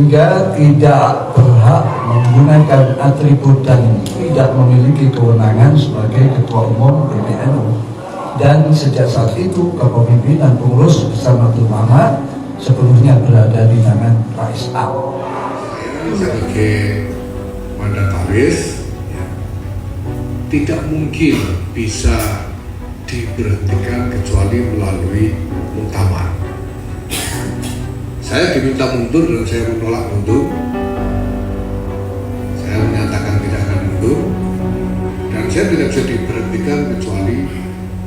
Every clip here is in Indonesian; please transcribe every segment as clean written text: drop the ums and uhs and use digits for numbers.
sehingga tidak berhak menggunakan atribut dan tidak memiliki kewenangan sebagai Ketua Umum PBNU. Dan sejak saat itu kepemimpinan pengurus besar Nahdlatul Ulama sepenuhnya berada di tangan Rais A. Sebagai mandataris, ya, tidak mungkin bisa diberhentikan kecuali melalui muktamar. Saya diminta mundur dan saya menolak mundur. Saya menyatakan tidak akan mundur dan saya tidak bisa diberhentikan kecuali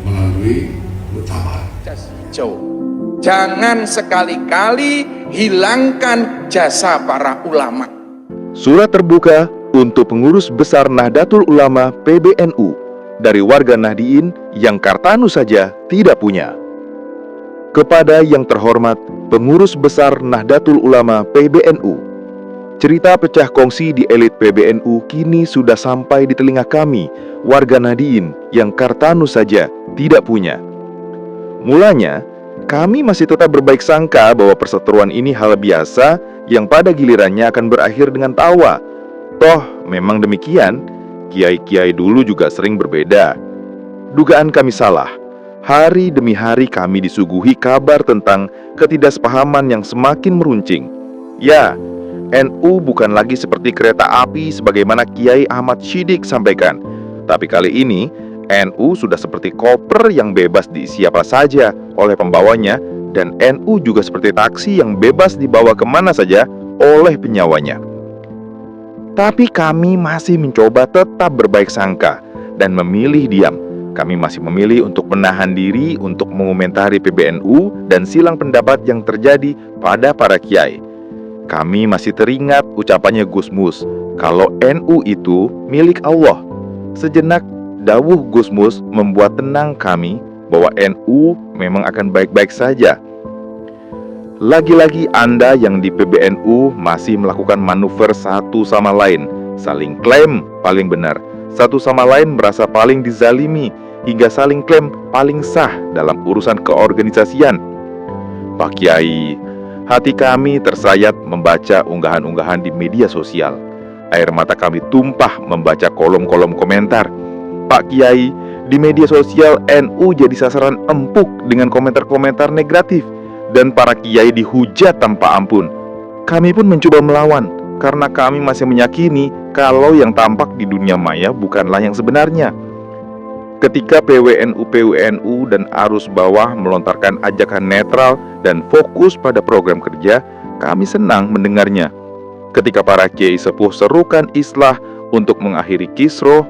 melalui muktamar. Jangan sekali-kali hilangkan jasa para ulama. Surat terbuka untuk pengurus besar Nahdlatul Ulama PBNU dari warga Nahdiyin yang Kartanu saja tidak punya. Kepada yang terhormat pengurus besar Nahdlatul Ulama PBNU, cerita pecah kongsi di elit PBNU kini sudah sampai di telinga kami, warga Nahdiyin yang Kartanu saja tidak punya. Mulanya, kami masih tetap berbaik sangka bahwa perseteruan ini hal biasa yang pada gilirannya akan berakhir dengan tawa. Toh, memang demikian, kiai-kiai dulu juga sering berbeda. Dugaan kami salah. Hari demi hari kami disuguhi kabar tentang ketidaksepahaman yang semakin meruncing. Ya, NU bukan lagi seperti kereta api sebagaimana Kiai Ahmad Shiddiq sampaikan. Tapi kali ini, NU sudah seperti koper yang bebas diisi apa saja oleh pembawanya, dan NU juga seperti taksi yang bebas dibawa kemana saja oleh penyawanya. Tapi kami masih mencoba tetap berbaik sangka dan memilih diam. Kami masih memilih untuk menahan diri untuk mengomentari PBNU dan silang pendapat yang terjadi pada para kiai. Kami masih teringat ucapannya Gus Mus, kalau NU itu milik Allah. Sejenak dawuh Gus Mus membuat tenang kami bahwa NU memang akan baik-baik saja. Lagi-lagi Anda yang di PBNU masih melakukan manuver satu sama lain, saling klaim paling benar, satu sama lain merasa paling dizalimi, hingga saling klaim paling sah dalam urusan keorganisasian. Pak Kiai, hati kami tersayat membaca unggahan-unggahan di media sosial. Air mata kami tumpah membaca kolom-kolom komentar. Pak Kiai, di media sosial NU jadi sasaran empuk dengan komentar-komentar negatif, dan para kiai dihujat tanpa ampun. Kami pun mencoba melawan, karena kami masih meyakini kalau yang tampak di dunia maya bukanlah yang sebenarnya. Ketika PWNU dan arus bawah melontarkan ajakan netral dan fokus pada program kerja, kami senang mendengarnya. Ketika para kiai sepuh serukan islah untuk mengakhiri kisruh,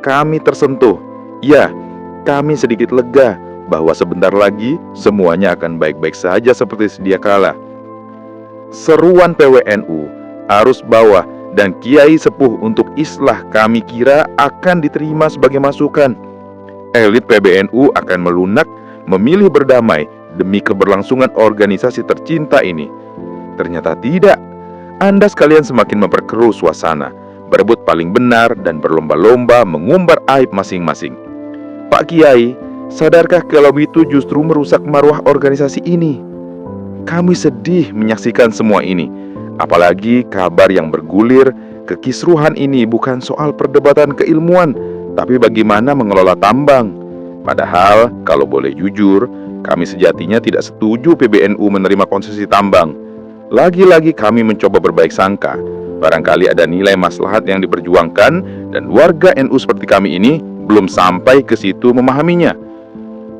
kami tersentuh. Ya, kami sedikit lega bahwa sebentar lagi semuanya akan baik-baik saja seperti sedia kala. Seruan PWNU, arus bawah, dan kiai sepuh untuk islah kami kira akan diterima sebagai masukan. Elit PBNU akan melunak memilih berdamai demi keberlangsungan organisasi tercinta ini. Ternyata tidak. Anda sekalian semakin memperkeruh suasana, berebut paling benar dan berlomba-lomba mengumbar aib masing-masing. Pak Kiai, sadarkah kalau itu justru merusak marwah organisasi ini? Kami sedih menyaksikan semua ini. Apalagi kabar yang bergulir, kekisruhan ini bukan soal perdebatan keilmuan, tapi bagaimana mengelola tambang. Padahal, kalau boleh jujur, kami sejatinya tidak setuju PBNU menerima konsesi tambang. Lagi-lagi kami mencoba berbaik sangka. Barangkali ada nilai maslahat yang diperjuangkan, dan warga NU seperti kami ini belum sampai ke situ memahaminya.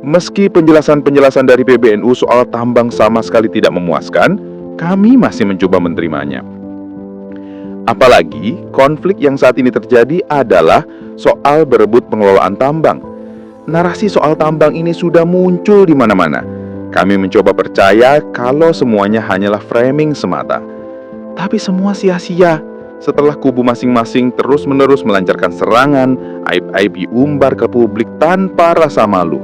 Meski penjelasan-penjelasan dari PBNU soal tambang sama sekali tidak memuaskan, kami masih mencoba menerimanya. Apalagi konflik yang saat ini terjadi adalah soal berebut pengelolaan tambang. Narasi soal tambang ini sudah muncul di mana-mana. Kami mencoba percaya kalau semuanya hanyalah framing semata. Tapi semua sia-sia setelah kubu masing-masing terus-menerus melancarkan serangan, aib-aib diumbar ke publik tanpa rasa malu.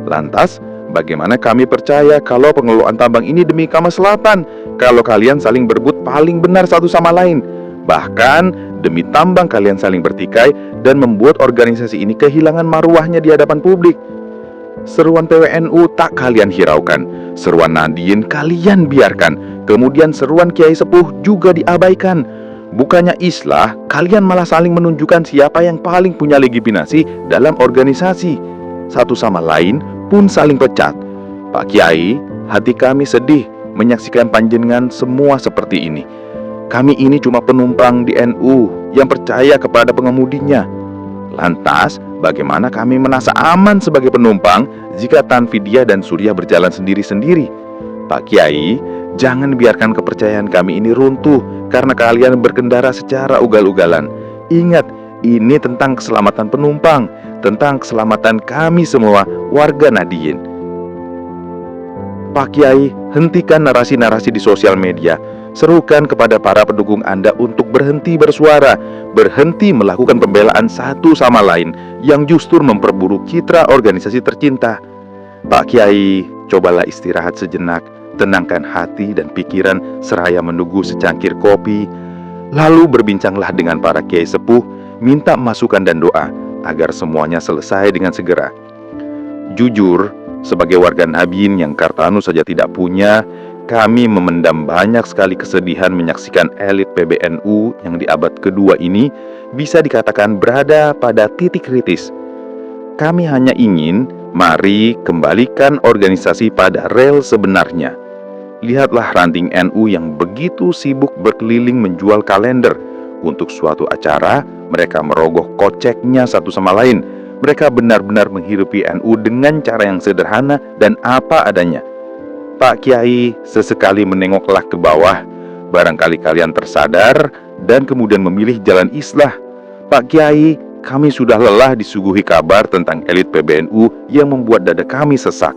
Lantas, bagaimana kami percaya kalau pengelolaan tambang ini demi kemaslahatan, kalau kalian saling berebut paling benar satu sama lain? Bahkan demi tambang kalian saling bertikai dan membuat organisasi ini kehilangan marwahnya di hadapan publik. Seruan PWNU tak kalian hiraukan, seruan Nahdiyin kalian biarkan, Kemudian seruan Kiai Sepuh juga diabaikan. Bukannya islah, kalian malah saling menunjukkan siapa yang paling punya legitimasi dalam organisasi. Satu sama lain pun saling pecat. Pak Kiai, hati kami sedih menyaksikan panjenengan semua seperti ini. Kami ini cuma penumpang di NU yang percaya kepada pengemudinya. Lantas, bagaimana kami merasa aman sebagai penumpang jika Tanfidia dan Surya berjalan sendiri-sendiri? Pak Kiai, jangan biarkan kepercayaan kami ini runtuh karena kalian berkendara secara ugal-ugalan. Ingat, ini tentang keselamatan penumpang, tentang keselamatan kami semua warga Nahdien. Pak Kiai, hentikan narasi-narasi di sosial media. Serukan kepada para pendukung Anda untuk berhenti bersuara, berhenti melakukan pembelaan satu sama lain yang justru memperburuk citra organisasi tercinta. Pak Kiai, cobalah istirahat sejenak, tenangkan hati dan pikiran seraya menunggu secangkir kopi. Lalu berbincanglah dengan para Kiai Sepuh, minta masukan dan doa agar semuanya selesai dengan segera. Jujur, sebagai warga Nahdien yang Kartanu saja tidak punya, kami memendam banyak sekali kesedihan menyaksikan elit PBNU yang di abad kedua ini bisa dikatakan berada pada titik kritis. Kami hanya ingin, mari kembalikan organisasi pada rel sebenarnya. Lihatlah ranting NU yang begitu sibuk berkeliling menjual kalender. Untuk suatu acara, mereka merogoh koceknya satu sama lain. Mereka benar-benar menghidupi NU dengan cara yang sederhana dan apa adanya. Pak Kiai, sesekali menengoklah ke bawah. Barangkali kalian tersadar dan kemudian memilih jalan islah. Pak Kiai, kami sudah lelah disuguhi kabar tentang elit PBNU yang membuat dada kami sesak.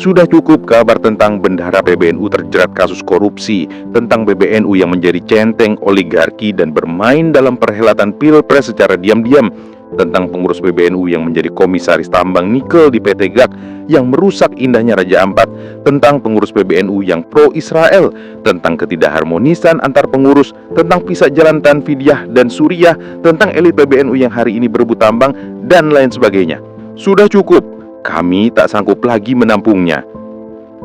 Sudah cukup kabar tentang bendahara PBNU terjerat kasus korupsi, tentang PBNU yang menjadi centeng oligarki dan bermain dalam perhelatan pilpres secara diam-diam, tentang pengurus PBNU yang menjadi komisaris tambang nikel di PT GAK yang merusak indahnya Raja Ampat, tentang pengurus PBNU yang pro-Israel, tentang ketidakharmonisan antar pengurus, tentang pisah jalan Tanfidiah dan Suriah, tentang elit PBNU yang hari ini berebut tambang, dan lain sebagainya. Sudah cukup, kami tak sanggup lagi menampungnya.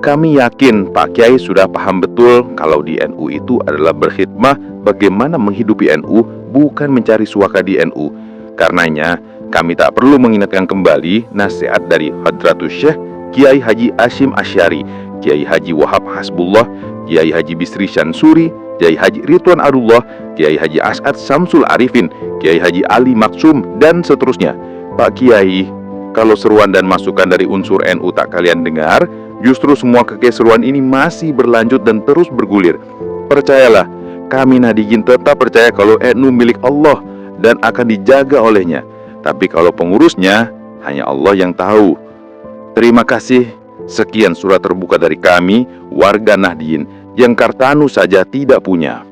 Kami yakin Pak Kiai sudah paham betul kalau di NU itu adalah berkhidmah bagaimana menghidupi NU, bukan mencari suaka di NU. Karenanya, kami tak perlu mengingatkan kembali nasihat dari Hadratus Syekh Kiai Haji Hashim Asy'ari, Kiai Haji Wahab Hasbullah, Kiai Haji Bisri Syansuri, Kiai Haji Ridwan Arullah, Kiai Haji As'ad Samsul Arifin, Kiai Haji Ali Maksum, dan seterusnya. Pak Kiai, kalau seruan dan masukan dari unsur NU tak kalian dengar, justru semua kekeseruan ini masih berlanjut dan terus bergulir. Percayalah, kami Nahdien tetap percaya kalau NU milik Allah dan akan dijaga olehnya. Tapi kalau pengurusnya, hanya Allah yang tahu. Terima kasih. Sekian surat terbuka dari kami, warga Nahdien yang Kartanu saja tidak punya.